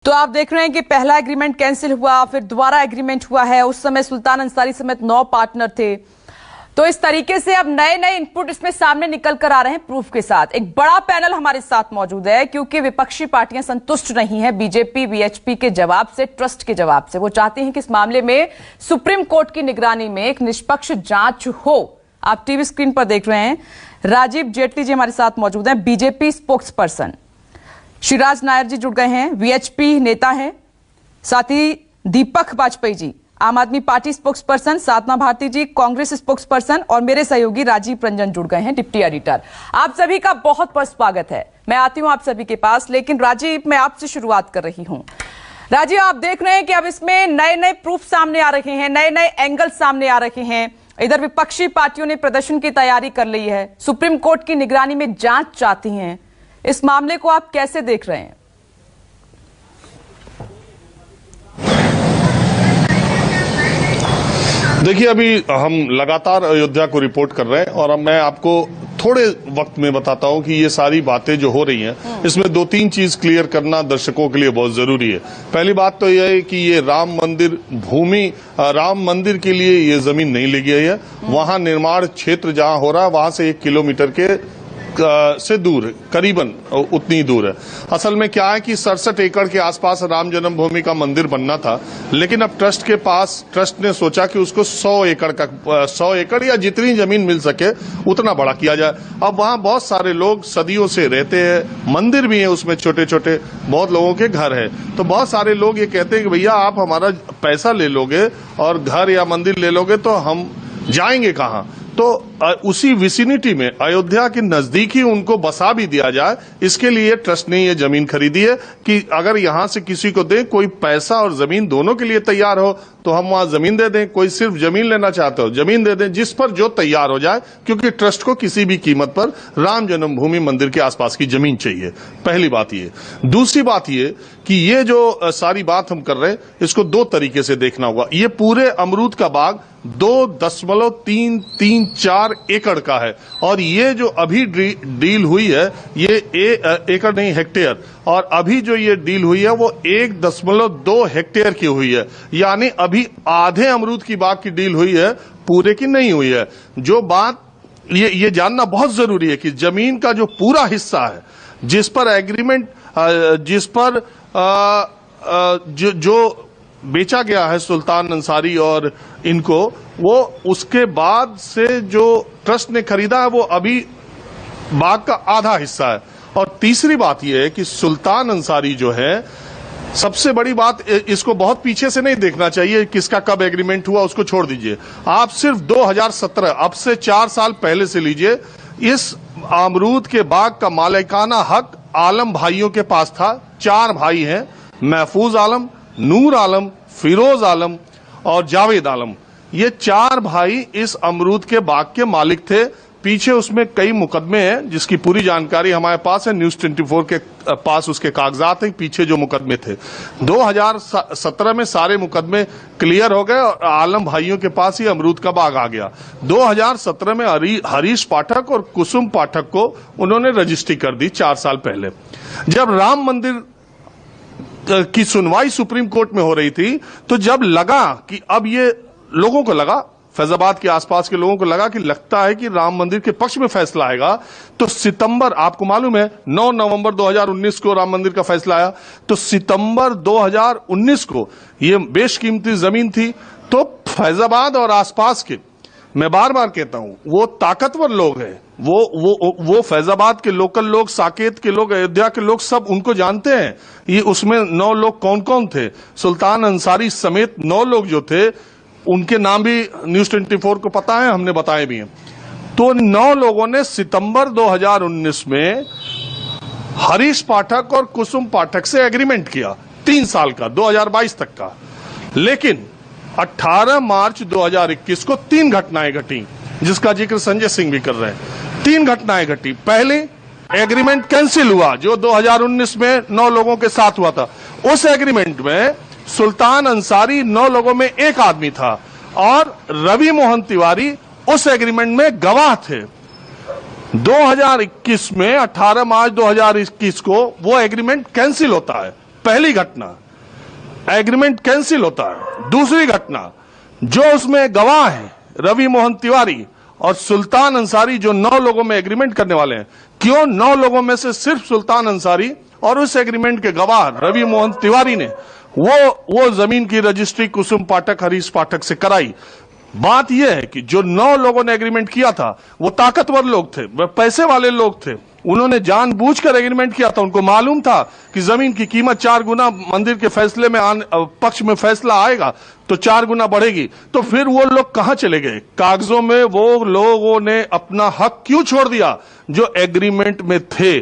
तो आप देख रहे हैं कि पहला एग्रीमेंट कैंसिल हुआ, फिर दोबारा एग्रीमेंट हुआ है। उस समय सुल्तान अंसारी समेत 9 पार्टनर थे। तो इस तरीके से अब नए नए इनपुट इसमें सामने निकल कर आ रहे हैं प्रूफ के साथ। एक बड़ा पैनल हमारे साथ मौजूद है क्योंकि विपक्षी पार्टियां संतुष्ट नहीं है बीजेपी वीएचपी के जवाब से, ट्रस्ट के जवाब से। वो चाहती हैं कि इस मामले में सुप्रीम कोर्ट की निगरानी में एक निष्पक्ष जांच हो। आप टीवी स्क्रीन पर देख रहे हैं राजीव जेटली जी हमारे साथ मौजूद हैं, BJP spokesperson. Shivraj Nair ji जुड़ गए हैं, वीएचपी नेता हैं। साथ ही दीपक वाजपेयी जी आम आदमी पार्टी स्पोक्स पर्सन, साधना भारती जी कांग्रेस स्पोक्स पर्सन और मेरे सहयोगी राजीव रंजन जुड़ गए हैं, डिप्टी एडिटर। आप सभी का बहुत बहुत स्वागत है। मैं आती हूं आप सभी के पास, लेकिन राजीव मैं आपसे शुरुआत कर रही हूं। राजीव, आप देख रहे हैं कि अब इसमें नए नए प्रूफ सामने आ रहे हैं, नए नए एंगल सामने आ रहे हैं। इधर विपक्षी पार्टियों ने प्रदर्शन की तैयारी कर ली है, सुप्रीम कोर्ट की निगरानी में जांच चाहती हैं। इस मामले को आप कैसे देख रहे हैं? देखिए, अभी हम लगातार अयोध्या को रिपोर्ट कर रहे हैं और अब मैं आपको थोड़े वक्त में बताता हूं कि ये सारी बातें जो हो रही हैं, इसमें 2-3 चीज क्लियर करना दर्शकों के लिए बहुत जरूरी है। पहली बात तो यह है कि ये राम मंदिर भूमि, राम मंदिर के लिए ये जमीन नहीं ली गई है। वहां निर्माण क्षेत्र जहां हो रहा है वहां से 1 किलोमीटर के से दूर, करीबन उतनी दूर है। असल में क्या है कि 67 एकड़ के आसपास राम जन्मभूमि का मंदिर बनना था, लेकिन अब ट्रस्ट ने सोचा कि उसको 100 एकड़ या जितनी जमीन मिल सके उतना बड़ा किया जाए। अब वहां बहुत सारे लोग सदियों से रहते हैं, मंदिर भी है उसमें, छोटे छोटे बहुत लोगों के घर है। तो बहुत सारे लोग ये कहते हैं कि भैया आप हमारा पैसा ले लोगे और घर या मंदिर ले लोगे तो हम जाएंगे कहां? तो उसी विसिनिटी में अयोध्या के नजदीक ही उनको बसा भी दिया जाए, इसके लिए ट्रस्ट ने ये जमीन खरीदी है कि अगर यहां से किसी को दें, कोई पैसा और जमीन दोनों के लिए तैयार हो तो हम वहां जमीन दे दें, कोई सिर्फ जमीन लेना चाहते हो जमीन दे दें, जिस पर जो तैयार हो जाए, क्योंकि ट्रस्ट को किसी भी कीमत पर राम जन्मभूमि मंदिर के आसपास की जमीन चाहिए। पहली बात ये। दूसरी बात ये कि ये जो सारी बात हम कर रहे हैं इसको 2 तरीके से देखना होगा। ये पूरे अमरूद का बाग 2.334 एकड़ का है और ये जो अभी डील हुई है ये एकड़ नहीं हेक्टेयर, और अभी जो ये डील हुई है वो 1.2 हेक्टेयर की हुई है। यानी अभी आधे अमरूद की बाग की डील हुई है, पूरे की नहीं हुई है। जो बात ये जानना बहुत जरूरी है कि जमीन का जो पूरा हिस्सा है जिस पर एग्रीमेंट, जिस पर जो बेचा गया है सुल्तान अंसारी और इनको, वो उसके बाद से जो ट्रस्ट ने खरीदा है वो अभी बाग का आधा हिस्सा है। और तीसरी बात यह है कि सुल्तान अंसारी जो है, सबसे बड़ी बात, इसको बहुत पीछे से नहीं देखना चाहिए, किसका कब एग्रीमेंट हुआ उसको छोड़ दीजिए। आप सिर्फ 2017, अब से 4 साल पहले से लीजिए। इस अमरूद के बाग का मालिकाना हक आलम भाइयों के पास था। 4 भाई हैं, महफूज आलम, नूर आलम, फिरोज आलम और जावेद आलम। ये 4 भाई इस अमरूद के बाग के मालिक थे। पीछे उसमें कई मुकदमे हैं जिसकी पूरी जानकारी हमारे पास है, न्यूज 24 के पास उसके कागजात हैं, पीछे जो मुकदमे थे। 2017 में सारे मुकदमे क्लियर हो गए और आलम भाइयों के पास ही अमरूद का बाग आ गया। 2017 में हरीश पाठक और कुसुम पाठक को उन्होंने रजिस्ट्री कर दी 4 साल पहले। जब राम मंदिर की सुनवाई सुप्रीम कोर्ट में हो रही थी, तो जब लगा कि अब ये लोगों को लगा, फैजाबाद के आसपास के लोगों को लगा कि लगता है कि राम मंदिर के पक्ष में फैसला आएगा, तो सितंबर, आपको मालूम है 9 नवंबर 2019 को राम मंदिर का फैसला आया, तो सितंबर 2019 को ये बेशकीमती जमीन थी। तो फैजाबाद और आसपास के, मैं बार बार कहता हूं, वो ताकतवर लोग हैं, वो फैजाबाद के लोकल लोग, साकेत के लोग, अयोध्या के लोग, सब उनको जानते हैं। ये उसमें 9 लोग कौन कौन थे, सुल्तान अंसारी समेत 9 लोग जो थे, उनके नाम भी न्यूज 24 को पता है, हमने बताए भी हैं। तो 9 लोगों ने सितंबर 2019 में हरीश पाठक और कुसुम पाठक से एग्रीमेंट किया 3 साल का, 2022 तक का। लेकिन 18 मार्च 2021 को 3 घटनाएं घटी, जिसका जिक्र संजय सिंह भी कर रहे हैं। 3 घटनाएं घटी। पहले एग्रीमेंट कैंसिल हुआ जो 2019 में 9 लोगों के साथ हुआ था। उस एग्रीमेंट में सुल्तान अंसारी 9 लोगों में 1 आदमी था और रवि मोहन तिवारी उस एग्रीमेंट में गवाह थे। 2021 में 18 मार्च 2021 को वो एग्रीमेंट कैंसिल होता है। पहली घटना, एग्रीमेंट कैंसिल होता है। दूसरी घटना, जो उसमें गवाह है रवि मोहन तिवारी और सुल्तान अंसारी, जो 9 लोगों में एग्रीमेंट करने वाले हैं, क्यों 9 लोगों में से सिर्फ सुल्तान अंसारी और उस एग्रीमेंट के गवाह रवि मोहन तिवारी ने वो जमीन की रजिस्ट्री कुसुम पाठक, हरीश पाठक से कराई। बात यह है कि जो 9 लोगों ने एग्रीमेंट किया था वो ताकतवर लोग थे, वह पैसे वाले लोग थे। उन्होंने जानबूझकर एग्रीमेंट किया था। उनको मालूम था कि जमीन की कीमत 4 गुना मंदिर के फैसले में पक्ष में फैसला आएगा तो 4 गुना बढ़ेगी। तो फिर वो लोग कहां चले गए? कागजों में वो लोगों ने अपना हक क्यों छोड़ दिया? जो एग्रीमेंट में थे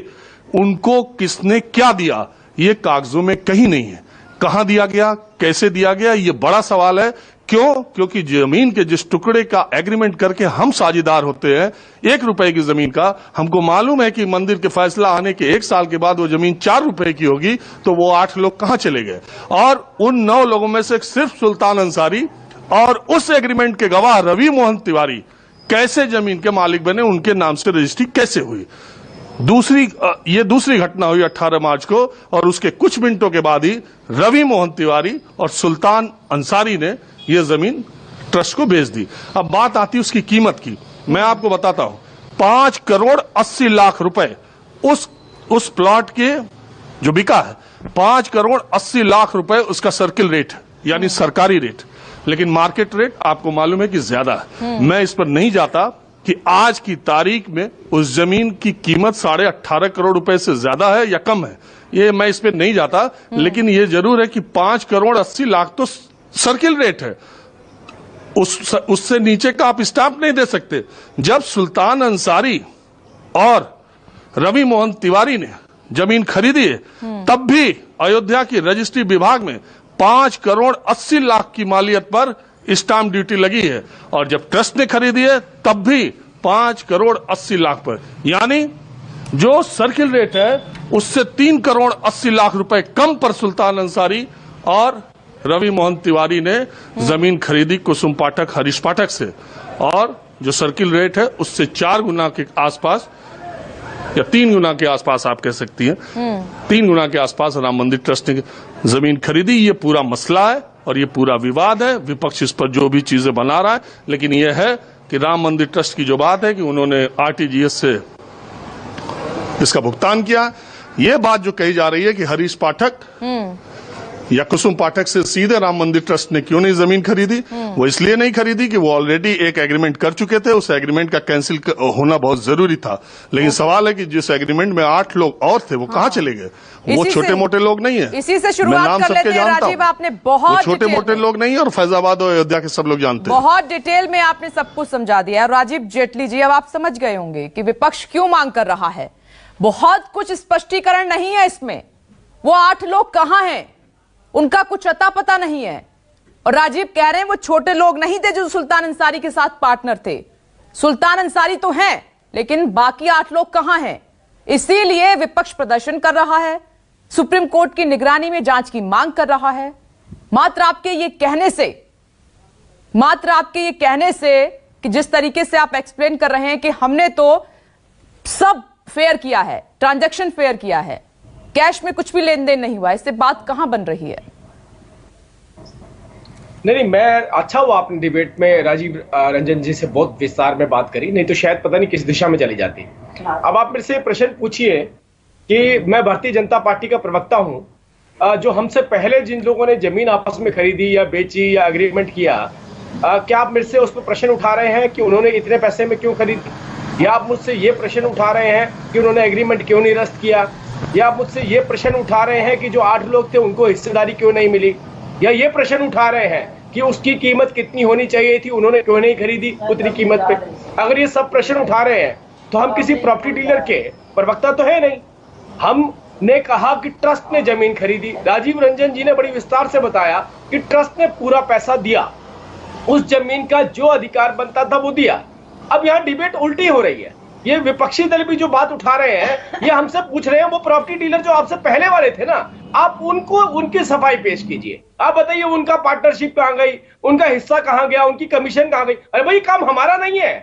उनको किसने क्या दिया, ये कागजों में कहीं नहीं है। कहां दिया गया, कैसे दिया गया, ये बड़ा सवाल है। क्यों? क्योंकि जमीन के जिस टुकड़े का एग्रीमेंट करके हम साझेदार होते हैं, 1 रुपए की जमीन का, हमको मालूम है कि मंदिर के फैसला आने के 1 साल के बाद वो जमीन 4 रुपए की होगी, तो वो 8 लोग कहां चले गए? और उन 9 लोगों में से सिर्फ सुल्तान अंसारी और उस एग्रीमेंट के गवाह रवि मोहन तिवारी कैसे जमीन के मालिक बने, उनके नाम से रजिस्ट्री कैसे हुई? ये दूसरी घटना हुई 18 मार्च को, और उसके कुछ मिनटों के बाद ही रवि मोहन तिवारी और सुल्तान अंसारी ने यह जमीन ट्रस्ट को बेच दी। अब बात आती है उसकी कीमत की। मैं आपको बताता हूं, 5 करोड़ 80 लाख रुपए उस प्लॉट के जो बिका है, 5 करोड़ 80 लाख रुपए उसका सर्किल रेट है, यानी सरकारी रेट। लेकिन मार्केट रेट आपको मालूम है कि ज्यादा है। मैं इस पर नहीं जाता कि आज की तारीख में उस जमीन की कीमत 18.5 करोड़ रुपए से ज्यादा है या कम है, ये मैं इस पर नहीं जाता। लेकिन ये जरूर है कि 5 करोड़ 80 लाख तो सर्किल रेट है, उससे नीचे का आप स्टाम्प नहीं दे सकते। जब सुल्तान अंसारी और रवि मोहन तिवारी ने जमीन खरीदी है, तब भी अयोध्या की रजिस्ट्री विभाग में 5 करोड़ 80 लाख की मालियत पर स्टाम्प ड्यूटी लगी है, और जब ट्रस्ट ने खरीदी है तब भी 5 करोड़ 80 लाख पर, यानी जो सर्किल रेट है उससे 3 करोड़ 80 लाख रुपए कम पर सुल्तान अंसारी और रवि मोहन तिवारी ने जमीन खरीदी कुसुम पाठक, हरीश पाठक से, और जो सर्किल रेट है उससे 4 गुना के आसपास या 3 गुना के आसपास आप कह सकती हैं, 3 गुना के आसपास राम मंदिर ट्रस्ट ने जमीन खरीदी। ये पूरा मसला है और ये पूरा विवाद है। विपक्ष इस पर जो भी चीजें बना रहा है, लेकिन यह है कि राम मंदिर ट्रस्ट की जो बात है कि उन्होंने आरटीजीएस से इसका भुगतान किया, ये बात जो कही जा रही है कि हरीश पाठक या कुसुम पाठक से सीधे राम मंदिर ट्रस्ट ने क्यों नहीं जमीन खरीदी, वो इसलिए नहीं खरीदी कि वो ऑलरेडी एक एग्रीमेंट कर चुके थे। उस एग्रीमेंट का कैंसिल होना बहुत जरूरी था। लेकिन सवाल है कि जिस एग्रीमेंट में 8 लोग और थे, वो कहां चले गए? वो छोटे मोटे लोग नहीं है। इसी से शुरुआत कर लेते हैं राजीव। आपने बहुत छोटे मोटे लोग नहीं है, और फैजाबाद और अयोध्या के सब लोग जानते हैं। बहुत डिटेल में आपने सब कुछ समझा दिया। राजीव जेटली जी, अब आप समझ गए होंगे कि विपक्ष क्यों मांग कर रहा है। बहुत कुछ स्पष्टीकरण नहीं है इसमें। वो 8 लोग कहां हैं, उनका कुछ अता पता नहीं है। और राजीव कह रहे हैं वो छोटे लोग नहीं थे जो सुल्तान अंसारी के साथ पार्टनर थे। सुल्तान अंसारी तो हैं, लेकिन बाकी 8 लोग कहां हैं? इसीलिए विपक्ष प्रदर्शन कर रहा है, सुप्रीम कोर्ट की निगरानी में जांच की मांग कर रहा है। मात्र आपके ये कहने से कि जिस तरीके से आप एक्सप्लेन कर रहे हैं कि हमने तो सब फेयर किया है, ट्रांजैक्शन फेयर किया है, कैश में कुछ भी लेन देन नहीं हुआ, इससे बात कहां बन रही है? नहीं, मैं अच्छा हुआ आपने डिबेट में राजीव रंजन जी से बहुत विस्तार में बात करी, नहीं तो शायद पता नहीं किस दिशा में चली जाती। अब आप मेरे से प्रश्न पूछिए कि मैं भारतीय जनता पार्टी का प्रवक्ता हूं, जो हमसे पहले जिन लोगों ने जमीन आपस में खरीदी या बेची या एग्रीमेंट किया, क्या आप मेरे से उस पर प्रश्न उठा रहे हैं कि उन्होंने इतने पैसे में क्यों खरीदी? या आप मुझसे ये प्रश्न उठा रहे हैं कि उन्होंने एग्रीमेंट क्यों नहीं रद्द किया? या आप मुझसे ये प्रश्न उठा रहे हैं कि जो 8 लोग थे उनको हिस्सेदारी क्यों नहीं मिली? या ये प्रश्न उठा रहे हैं कि उसकी कीमत कितनी होनी चाहिए थी, उन्होंने क्यों नहीं खरीदी उतनी कीमत पे? अगर ये सब प्रश्न उठा रहे हैं तो हम किसी प्रॉपर्टी डीलर के प्रवक्ता तो है नहीं। हमने कहा कि ट्रस्ट ने जमीन खरीदी। राजीव रंजन जी ने बड़ी विस्तार से बताया कि ट्रस्ट ने पूरा पैसा दिया, उस जमीन का जो अधिकार बनता था वो दिया। अब यहाँ डिबेट उल्टी हो रही है। ये विपक्षी दल भी जो बात उठा रहे हैं, ये हमसे पूछ रहे हैं वो प्रॉपर्टी डीलर जो आपसे पहले वाले थे ना, आप उनको उनकी सफाई पेश कीजिए। आप बताइए उनका पार्टनरशिप कहां गई, उनका हिस्सा कहां गया, उनकी कमीशन कहां गई? अरे भाई, काम हमारा नहीं है,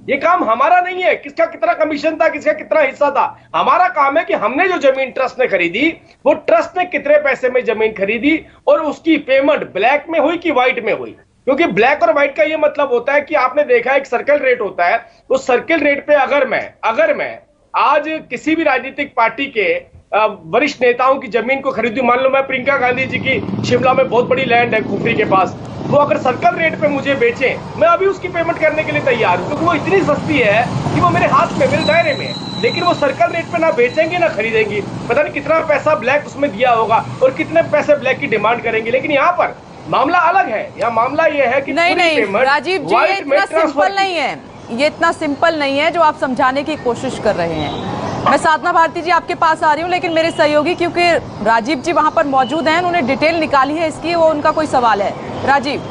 ये काम हमारा नहीं है किसका कितना कमीशन था, किसका कितना हिस्सा था। हमारा काम है कि हमने जो जमीन ट्रस्ट ने खरीदी, वो ट्रस्ट ने कितने पैसे में जमीन खरीदी और उसकी पेमेंट ब्लैक में हुई कि व्हाइट में हुई। क्योंकि ब्लैक और व्हाइट का ये मतलब होता है कि आपने देखा एक सर्कल रेट होता है, उस सर्कल रेट पे अगर मैं आज किसी भी राजनीतिक पार्टी के वरिष्ठ नेताओं की जमीन को खरीदूं, मान लो मैं प्रियंका गांधी जी की शिमला में बहुत बड़ी लैंड है खुफरी के पास, वो अगर सर्कल रेट पे मुझे बेचें, मैं अभी उसकी पेमेंट करने के लिए तैयार हूं, क्योंकि वो इतनी सस्ती है कि वो मेरे हाथ में, मेरे दायरे में है। लेकिन वो सर्कल रेट पे ना बेचेंगे ना खरीदेंगी, पता नहीं कितना पैसा ब्लैक उसमें दिया होगा और कितने पैसे ब्लैक की डिमांड करेंगे। लेकिन यहाँ पर मामला अलग है, यहाँ मामला ये है कि नहीं राजीव जी, ये इतना सिंपल नहीं है, ये इतना सिंपल नहीं है जो आप समझाने की कोशिश कर रहे हैं। मैं साधना भारती जी आपके पास आ रही हूँ, लेकिन मेरे सहयोगी क्योंकि राजीव जी वहां पर मौजूद हैं, उन्होंने डिटेल निकाली है इसकी, वो उनका कोई सवाल है। राजीव,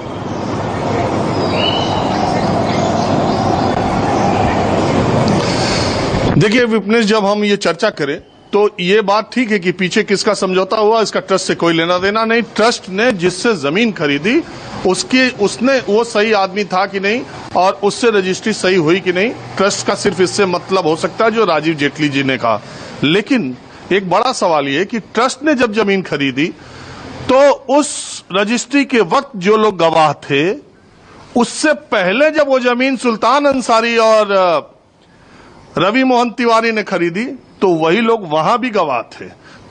देखिए विपनेश, जब हम ये चर्चा करें तो ये बात ठीक है कि पीछे किसका समझौता हुआ इसका ट्रस्ट से कोई लेना देना नहीं। ट्रस्ट ने जिससे जमीन खरीदी उसने वो सही आदमी था कि नहीं और उससे रजिस्ट्री सही हुई कि नहीं, ट्रस्ट का सिर्फ इससे मतलब हो सकता है जो राजीव जेटली जी ने कहा। लेकिन एक बड़ा सवाल ये कि ट्रस्ट ने जब जमीन खरीदी तो उस रजिस्ट्री के वक्त जो लोग गवाह थे, उससे पहले जब वो जमीन सुल्तान अंसारी और रवि मोहन तिवारी ने खरीदी तो वही लोग वहां भी गवाह थे।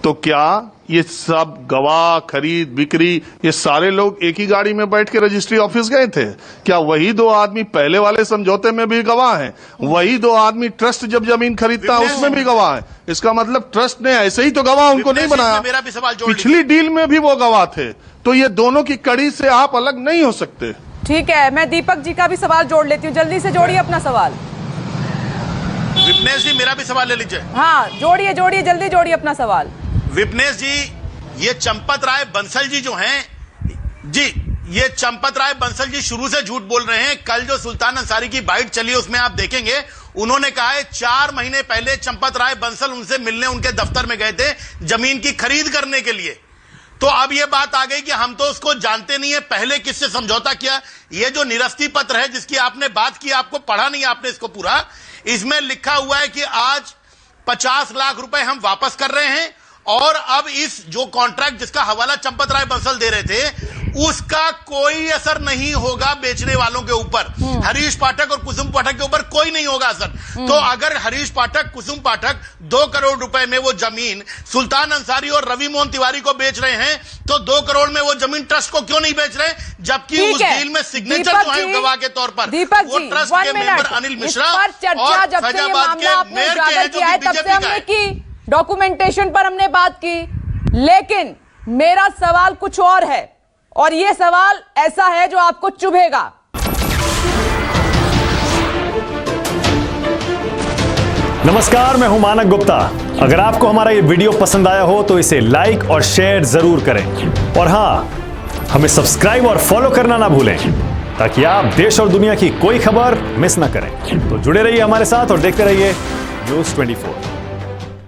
तो क्या ये सब गवाह, खरीद बिक्री, ये सारे लोग एक ही गाड़ी में बैठ के रजिस्ट्री ऑफिस गए थे? क्या वही दो आदमी पहले वाले समझौते में भी गवाह हैं? वही दो आदमी ट्रस्ट जब जमीन खरीदता है उसमें भी गवाह है? इसका मतलब ट्रस्ट ने ऐसे ही तो गवाह उनको नहीं बनाया, मेरा भी सवाल पिछली डील में भी वो गवाह थे। तो ये दोनों की कड़ी से आप अलग नहीं हो सकते। ठीक है, मैं दीपक जी का भी सवाल जोड़ लेती हूँ, जल्दी से जोड़िए अपना सवाल। विपनेश जी मेरा भी सवाल ले लीजिए। हाँ जोड़िए, जल्दी जोड़िए अपना सवाल। विपनेश जी, ये चंपत राय बंसल जी जो हैं जी, ये चंपत राय बंसल जी शुरू से झूठ बोल रहे हैं। कल जो सुल्तान अंसारी की बाइट चली उसमें आप देखेंगे उन्होंने कहा है 4 महीने पहले चंपत राय बंसल उनसे मिलने उनके दफ्तर में गए थे जमीन की खरीद करने के लिए। तो अब ये बात आ गई कि हम तो उसको जानते नहीं है, पहले किससे समझौता किया। ये जो निरस्ती पत्र है जिसकी आपने बात की, आपको पढ़ा नहीं आपने इसको पूरा, इसमें लिखा हुआ है कि आज 50 लाख रुपए हम वापस कर रहे हैं और अब इस जो कॉन्ट्रैक्ट जिसका हवाला चंपत राय बंसल दे रहे थे उसका कोई असर नहीं होगा बेचने वालों के ऊपर, हरीश पाठक और कुसुम पाठक के ऊपर कोई नहीं होगा असर। तो अगर हरीश पाठक, कुसुम पाठक 2 करोड़ रुपए में वो जमीन सुल्तान अंसारी और रवि मोहन तिवारी को बेच रहे हैं, तो 2 करोड़ में वो जमीन ट्रस्ट को क्यों नहीं बेच रहे? जबकि उस डील में सिग्नेचर जो है गवाह के तौर पर वो ट्रस्ट के मेंबर अनिल मिश्रा और फैजाबाद के मेयर के हैं, जो बीजेपी की डॉक्यूमेंटेशन पर हमने बात की। लेकिन मेरा सवाल कुछ और है और यह सवाल ऐसा है जो आपको चुभेगा। नमस्कार, मैं हूं मानक गुप्ता। अगर आपको हमारा ये वीडियो पसंद आया हो तो इसे लाइक और शेयर जरूर करें और हां, हमें सब्सक्राइब और फॉलो करना ना भूलें ताकि आप देश और दुनिया की कोई खबर मिस ना करें। तो जुड़े रहिए हमारे साथ और देखते रहिए न्यूज़ 24।